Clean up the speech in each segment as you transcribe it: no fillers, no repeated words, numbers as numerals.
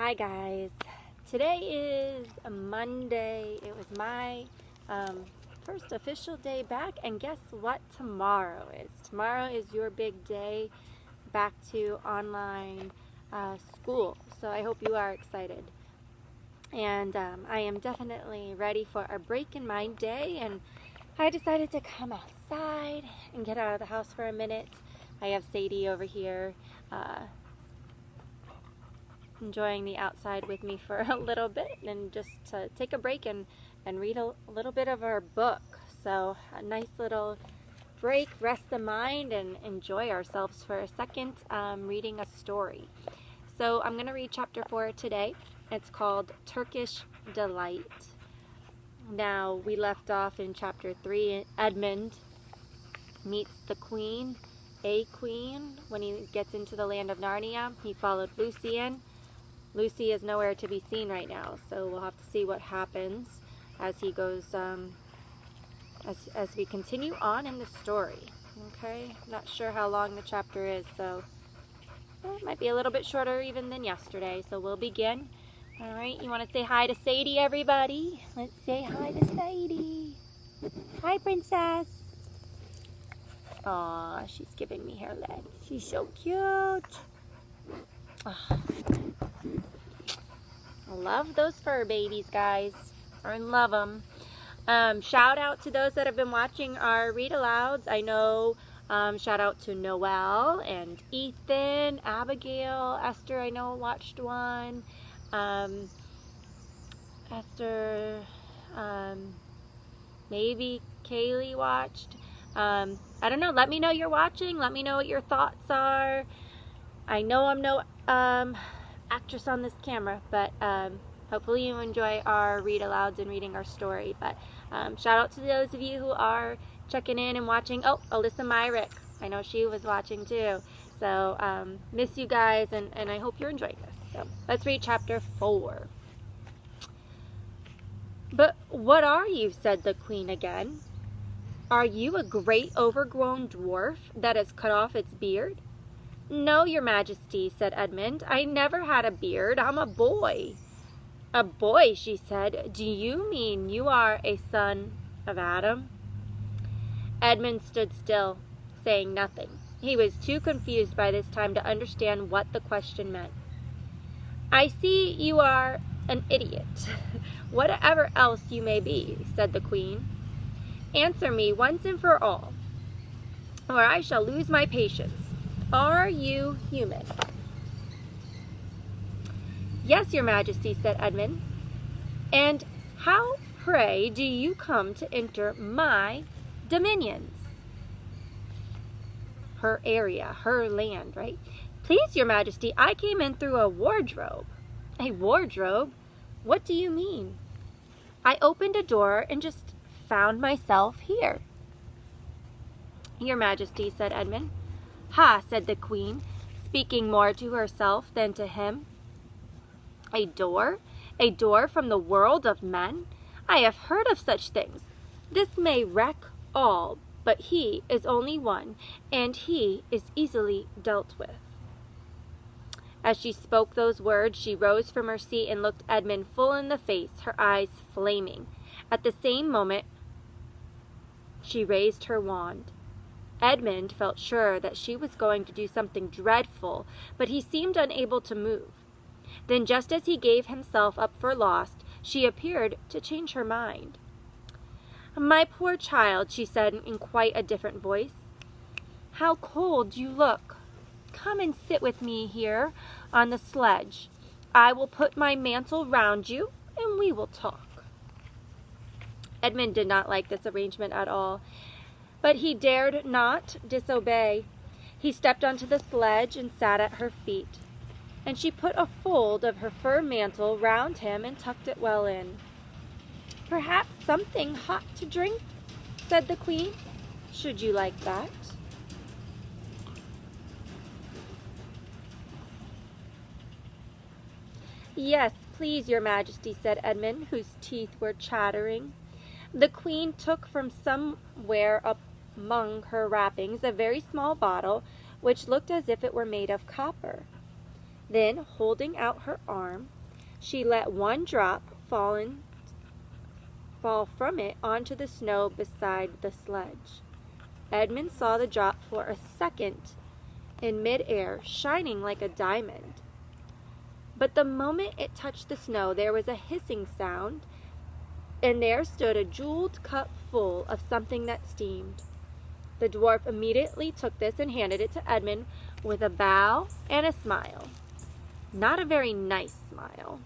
Hi guys, today is a Monday. It was my first official day back, and guess what tomorrow is? Tomorrow is your big day back to online school, so I hope you are excited. And I am definitely ready for a break in my day, and I decided to come outside and get out of the house for a minute. I have Sadie over here enjoying the outside with me for a little bit, and just to take a break and read a little bit of our book. So a nice little break, rest the mind, and enjoy ourselves for a second reading a story. So I'm going to read chapter 4 today. It's called Turkish Delight. Now we left off in chapter 3. Edmund meets the queen, a queen, when he gets into the land of Narnia. He followed Lucy in. Lucy is nowhere to be seen right now, so we'll have to see what happens as he goes, as we continue on in the story. Okay, not sure how long the chapter is, so it might be a little bit shorter even than yesterday. So we'll begin. All right, you want to say hi to Sadie, everybody? Let's say hi to Sadie. Hi, princess. Aw, she's giving me her legs. She's so cute. Oh. I love those fur babies, guys. I love them. Shout out to those that have been watching our read alouds. I know, shout out to Noelle and Ethan, Abigail, Esther, I know watched one. Esther, maybe Kaylee watched. I don't know. Let me know you're watching. Let me know what your thoughts are. I know I'm no actress on this camera, but hopefully you enjoy our read alouds and reading our story. But shout out to those of you who are checking in and watching. Oh, Alyssa Myrick, I know she was watching too. So miss you guys, and I hope you're enjoying this. So let's read chapter 4. "But what are you?" said the queen again. "Are you a great overgrown dwarf that has cut off its beard?" "No, your majesty," said Edmund. "I never had a beard. I'm a boy." "A boy," she said. "Do you mean you are a son of Adam?" Edmund stood still, saying nothing. He was too confused by this time to understand what the question meant. "I see you are an idiot, whatever else you may be," said the queen. "Answer me once and for all, or I shall lose my patience. Are you human?" "Yes, your majesty," said Edmund. "And how, pray, do you come to enter my dominions?" Her area, her land, right? "Please, your majesty, I came in through a wardrobe." "A wardrobe? What do you mean?" "I opened a door and just found myself here." "Your majesty," said Edmund. "Ha," said the queen, speaking more to herself than to him. "A door? A door from the world of men? I have heard of such things. This may wreck all, but he is only one, and he is easily dealt with." As she spoke those words, she rose from her seat and looked Edmund full in the face, her eyes flaming. At the same moment, she raised her wand. Edmund felt sure that she was going to do something dreadful, but he seemed unable to move. Then, just as he gave himself up for lost, she appeared to change her mind. "My poor child," she said in quite a different voice, "how cold you look. Come and sit with me here on the sledge. I will put my mantle round you, and we will talk." Edmund did not like this arrangement at all, but he dared not disobey. He stepped onto the sledge and sat at her feet, and she put a fold of her fur mantle round him and tucked it well in. "Perhaps something hot to drink," said the queen. "Should you like that?" "Yes, please, your majesty," said Edmund, whose teeth were chattering. The queen took from somewhere among her wrappings a very small bottle, which looked as if it were made of copper. Then, holding out her arm, she let one drop fall from it onto the snow beside the sledge. Edmund saw the drop for a second in midair, shining like a diamond. But the moment it touched the snow, there was a hissing sound, and there stood a jeweled cup full of something that steamed. The dwarf immediately took this and handed it to Edmund with a bow and a smile. Not a very nice smile.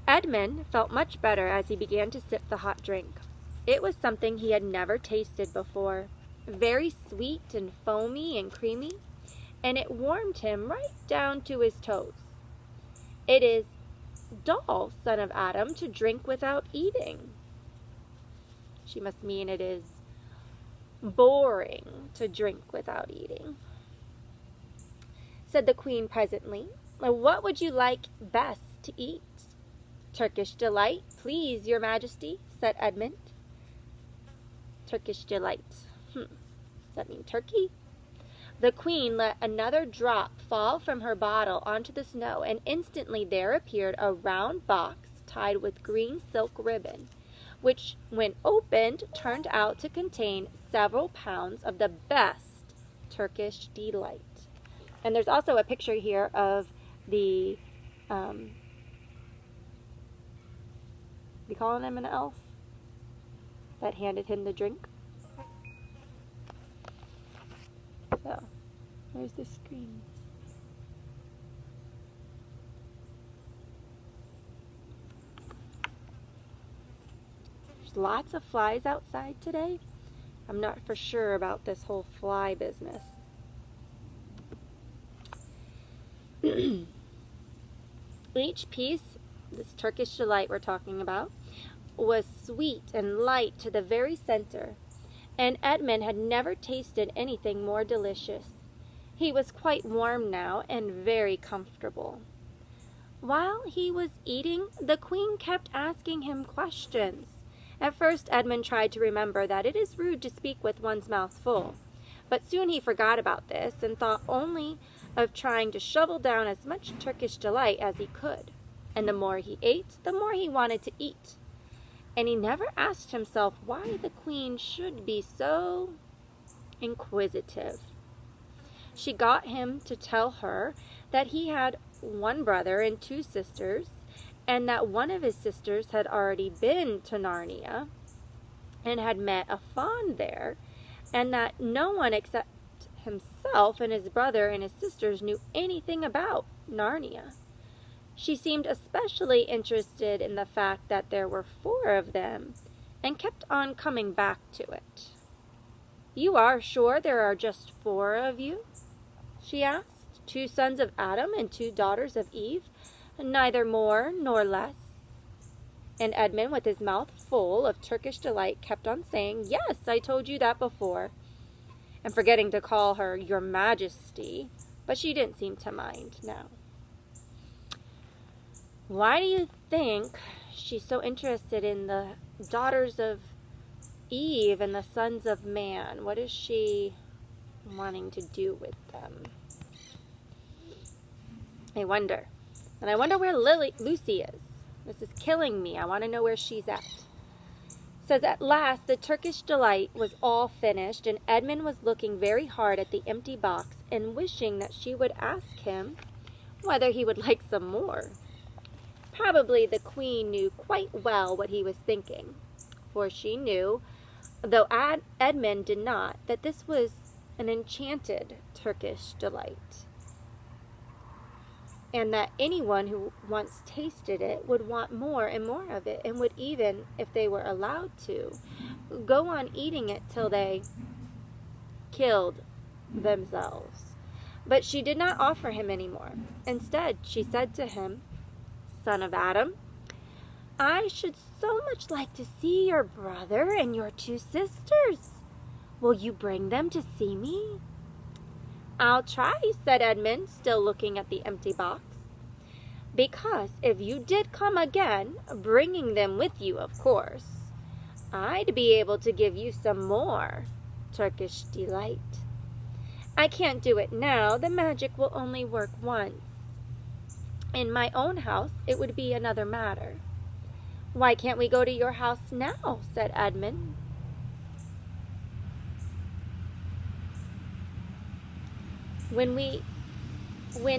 Edmund felt much better as he began to sip the hot drink. It was something he had never tasted before, very sweet and foamy and creamy, and it warmed him right down to his toes. It is dull, son of Adam, to drink without eating. She must mean it is boring to drink without eating, said the queen presently. What would you like best to eat? Turkish delight, please, your majesty, said Edmund. Turkish delight. Does that mean turkey? The queen let another drop fall from her bottle onto the snow, and instantly there appeared a round box tied with green silk ribbon, which, when opened, turned out to contain several pounds of the best Turkish delight. And there's also a picture here of the, you calling him an elf? That handed him the drink. So, where's the screen? There's lots of flies outside today. I'm not for sure about this whole fly business. Each piece, this Turkish delight we're talking about, was sweet and light to the very center, and Edmund had never tasted anything more delicious. He was quite warm now and very comfortable. While he was eating, the queen kept asking him questions. At first, Edmund tried to remember that it is rude to speak with one's mouth full, but soon he forgot about this and thought only of trying to shovel down as much Turkish delight as he could. And the more he ate, the more he wanted to eat. And he never asked himself why the queen should be so inquisitive. She got him to tell her that he had one brother and two sisters, and that one of his sisters had already been to Narnia and had met a faun there, and that no one except himself and his brother and his sisters knew anything about Narnia. She seemed especially interested in the fact that there were 4 of them, and kept on coming back to it. You are sure there are just 4 of you? She asked. 2 sons of Adam and 2 daughters of Eve, neither more nor less. And Edmund, with his mouth full of Turkish delight, kept on saying, yes, I told you that before, and forgetting to call her your majesty, but she didn't seem to mind now. Why do you think she's so interested in the daughters of Eve and the sons of man? What is she wanting to do with them? I wonder. And I wonder where Lucy is. This is killing me. I want to know where she's at. It says, at last the Turkish delight was all finished, and Edmund was looking very hard at the empty box and wishing that she would ask him whether he would like some more. Probably the queen knew quite well what he was thinking, for she knew, though Edmund did not, that this was an enchanted Turkish delight, and that anyone who once tasted it would want more and more of it, and would even, if they were allowed to, go on eating it till they killed themselves. But she did not offer him any more. Instead, she said to him, son of Adam, I should so much like to see your brother and your 2 sisters. Will you bring them to see me? I'll try, said Edmund, still looking at the empty box. Because if you did come again, bringing them with you, of course, I'd be able to give you some more Turkish delight. I can't do it now. The magic will only work once. In my own house, it would be another matter. Why can't we go to your house now? Said Edmund. When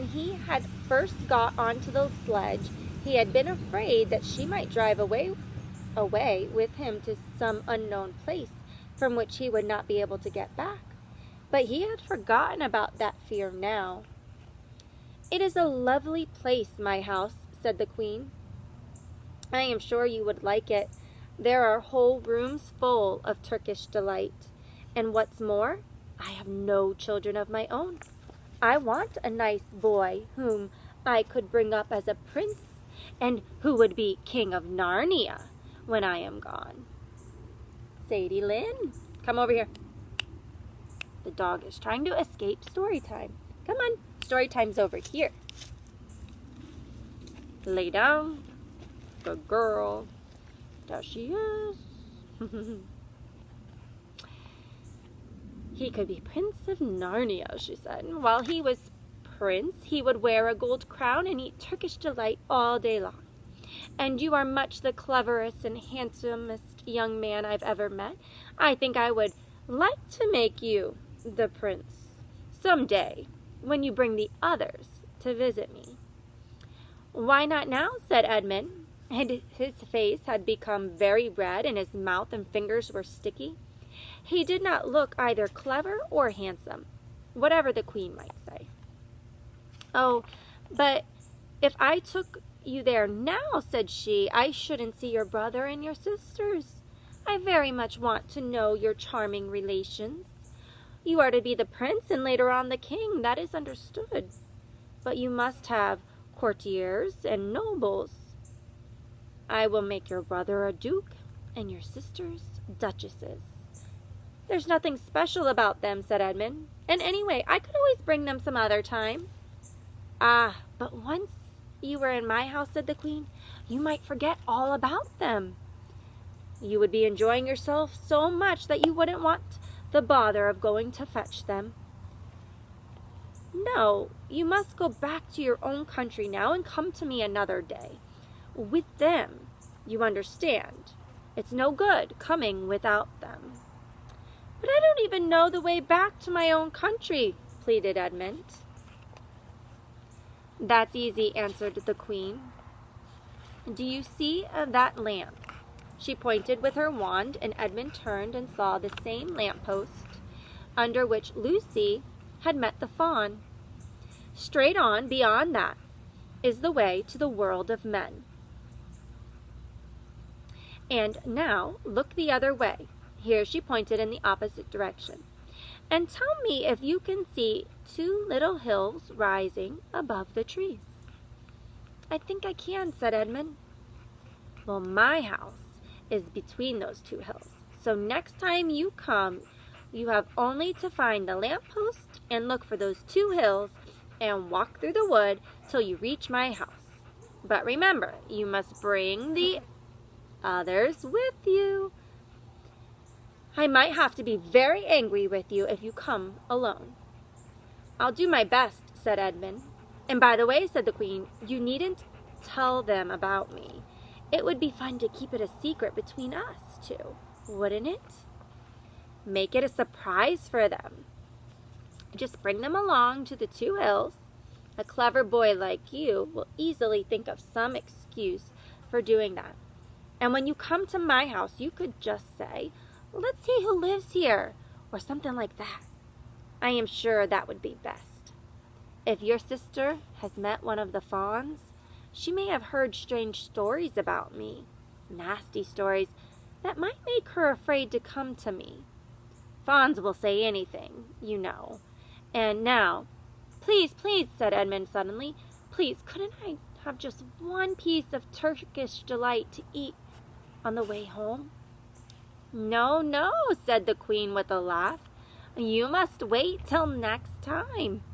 he had first got onto the sledge, he had been afraid that she might drive away with him to some unknown place from which he would not be able to get back. But he had forgotten about that fear now. "It is a lovely place, my house," said the Queen. "I am sure you would like it. There are whole rooms full of Turkish delight. And what's more, I have no children of my own. I want a nice boy whom I could bring up as a prince and who would be King of Narnia when I am gone." Sadie Lynn, come over here. The dog is trying to escape story time. Come on, story time's over here. Lay down. Good girl. There she is. "He could be Prince of Narnia," she said. "While he was prince, he would wear a gold crown and eat Turkish delight all day long. And you are much the cleverest and handsomest young man I've ever met. I think I would like to make you the prince some day when you bring the others to visit me." "Why not now?" said Edmund. His face had become very red and his mouth and fingers were sticky. He did not look either clever or handsome, whatever the Queen might say. "Oh, but if I took you there now," said she, "I shouldn't see your brother and your sisters. I very much want to know your charming relations. You are to be the prince and later on the king, that is understood. But you must have courtiers and nobles. I will make your brother a duke and your sisters duchesses." "There's nothing special about them," said Edmund. "And anyway, I could always bring them some other time." "Ah, but once you were in my house," said the Queen, "you might forget all about them. You would be enjoying yourself so much that you wouldn't want the bother of going to fetch them. No, you must go back to your own country now and come to me another day. With them, you understand. It's no good coming without them." "But I don't even know the way back to my own country," pleaded Edmund. "That's easy," answered the Queen. "Do you see that lamp?" She pointed with her wand, and Edmund turned and saw the same lamppost under which Lucy had met the fawn. "Straight on beyond that is the way to the world of men. And now look the other way." Here she pointed in the opposite direction. "And tell me if you can see two little hills rising above the trees." "I think I can," said Edmund. "Well, my house is between those two hills. So next time you come, you have only to find the lamppost and look for those two hills and walk through the wood till you reach my house. But remember, you must bring the others with you. I might have to be very angry with you if you come alone." "I'll do my best," said Edmund. "And by the way," said the Queen, "you needn't tell them about me. It would be fun to keep it a secret between us two, wouldn't it? Make it a surprise for them. Just bring them along to the two hills. A clever boy like you will easily think of some excuse for doing that. And when you come to my house, you could just say, 'Let's see who lives here,' or something like that. I am sure that would be best. If your sister has met one of the fawns, she may have heard strange stories about me, nasty stories that might make her afraid to come to me. Fawns will say anything, you know. And now, please," said Edmund suddenly, "please, couldn't I have just one piece of Turkish delight to eat on the way home?" "No, no," said the Queen with a laugh. "You must wait till next time."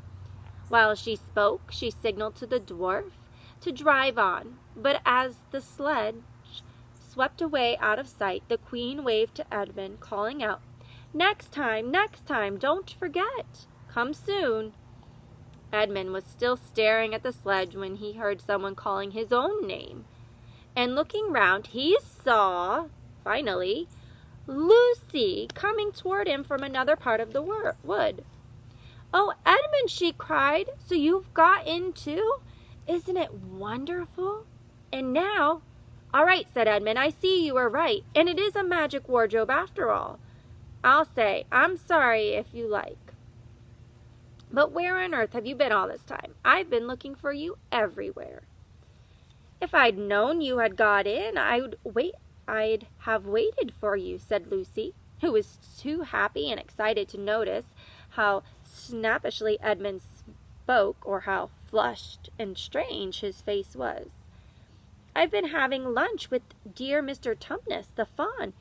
While she spoke, she signaled to the dwarf to drive on, but as the sledge swept away out of sight, the Queen waved to Edmund, calling out, next time, don't forget. Come soon." Edmund was still staring at the sledge when he heard someone calling his own name. And looking round, he saw, finally, Lucy coming toward him from another part of the wood. "Oh, Edmund," she cried, "so you've got in too? Isn't it wonderful? And now—" "All right," said Edmund, "I see you were right, and it is a magic wardrobe after all. I'll say, I'm sorry if you like. But where on earth have you been all this time? I've been looking for you everywhere." "If I'd known you had got in, I'd have waited for you," said Lucy, who was too happy and excited to notice how snappishly Edmund spoke or how flushed and strange his face was. "I've been having lunch with dear Mr. Tumnus, the fawn,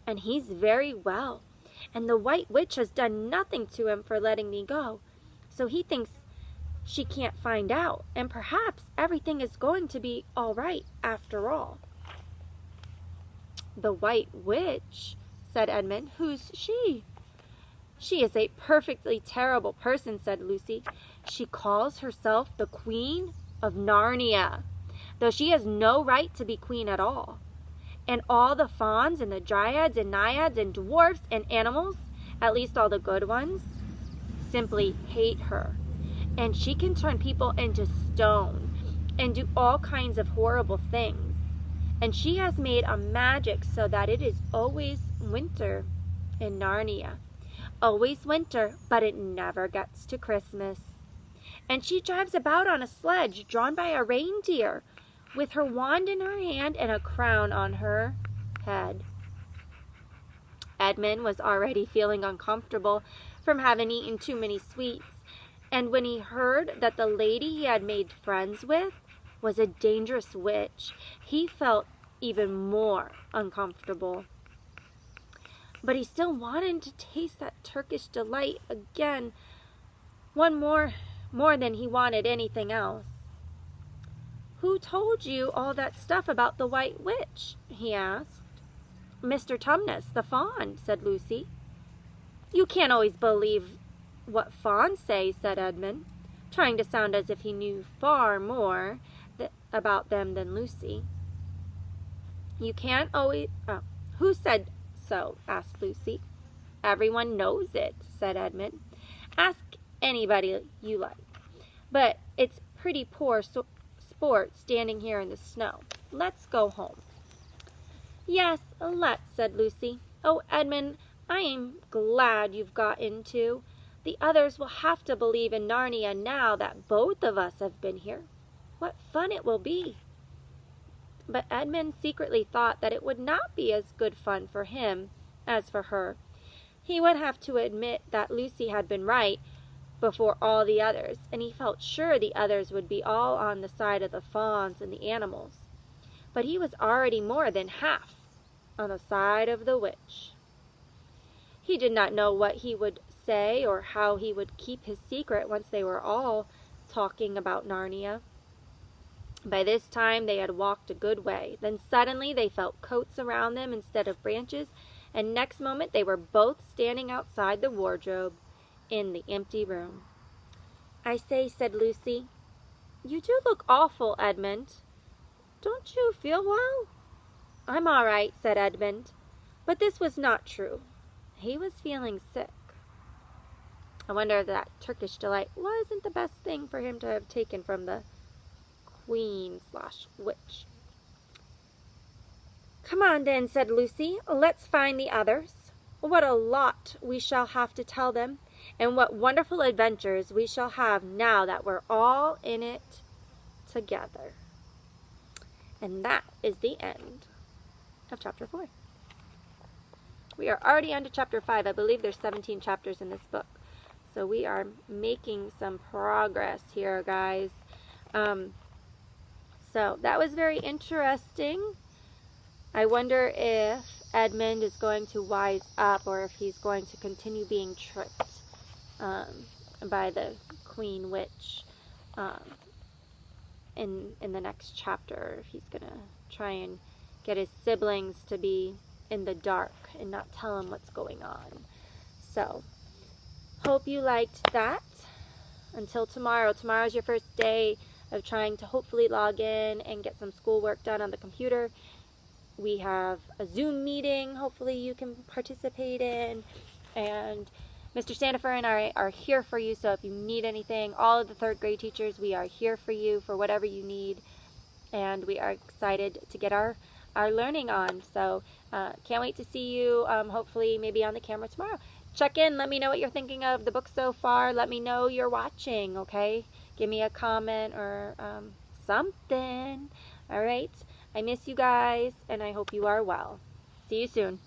and he's very well, and the White Witch has done nothing to him for letting me go, so he thinks she can't find out, and perhaps everything is going to be all right after all." "The White Witch," said Edmund. "Who's she?" "She is a perfectly terrible person," said Lucy. "She calls herself the Queen of Narnia, though she has no right to be queen at all. And all the fauns and the dryads and naiads and dwarfs and animals, at least all the good ones, simply hate her. And she can turn people into stone and do all kinds of horrible things. And she has made a magic so that it is always winter in Narnia. Always winter, but it never gets to Christmas. And she drives about on a sledge drawn by a reindeer, with her wand in her hand and a crown on her head." Edmund was already feeling uncomfortable from having eaten too many sweets, and when he heard that the lady he had made friends with was a dangerous witch, he felt even more uncomfortable. But he still wanted to taste that Turkish delight again, one more than he wanted anything else. "Who told you all that stuff about the White Witch?" he asked. "Mr. Tumnus, the fawn," said Lucy. "You can't always believe what fawns say," said Edmund, trying to sound as if he knew far more about them than Lucy. "You can't always—" "Who said so?" asked Lucy. "Everyone knows it," said Edmund. "Ask anybody you like. But it's pretty poor sport standing here in the snow. Let's go home." "Yes, let's," said Lucy. "Oh, Edmund, I am glad you've got in too. The others will have to believe in Narnia now that both of us have been here. What fun it will be." But Edmund secretly thought that it would not be as good fun for him as for her. He would have to admit that Lucy had been right before all the others, and he felt sure the others would be all on the side of the fawns and the animals. But he was already more than half on the side of the witch. He did not know what he would say or how he would keep his secret once they were all talking about Narnia. By this time they had walked a good way. Then suddenly they felt coats around them instead of branches, and next moment they were both standing outside the wardrobe in the empty room. "I say," said Lucy, "you do look awful, Edmund. Don't you feel well?" "I'm all right," said Edmund. But this was not true. He was feeling sick. I wonder if that Turkish delight wasn't the best thing for him to have taken from the Queen/witch. "Come on then," said Lucy. "Let's find the others. What a lot we shall have to tell them, and what wonderful adventures we shall have now that we're all in it together." And that is the end of chapter 4. We are already on to chapter 5. I believe there's 17 chapters in this book. So we are making some progress here, guys. So that was very interesting. I wonder if Edmund is going to wise up or if he's going to continue being tricked by the Queen Witch in the next chapter. If he's going to try and get his siblings to be in the dark and not tell him what's going on. So Hope you liked that. Until tomorrow. Tomorrow's your first day of trying to hopefully log in and get some schoolwork done on the computer. We have a Zoom meeting hopefully you can participate in. And Mr. Sandifer and I are here for you, so if you need anything, all of the third grade teachers, we are here for you for whatever you need. And we are excited to get our learning on. So can't wait to see you, hopefully maybe on the camera tomorrow. Check in. Let me know what you're thinking of the book so far. Let me know you're watching, okay? Give me a comment or something. All right? I miss you guys, and I hope you are well. See you soon.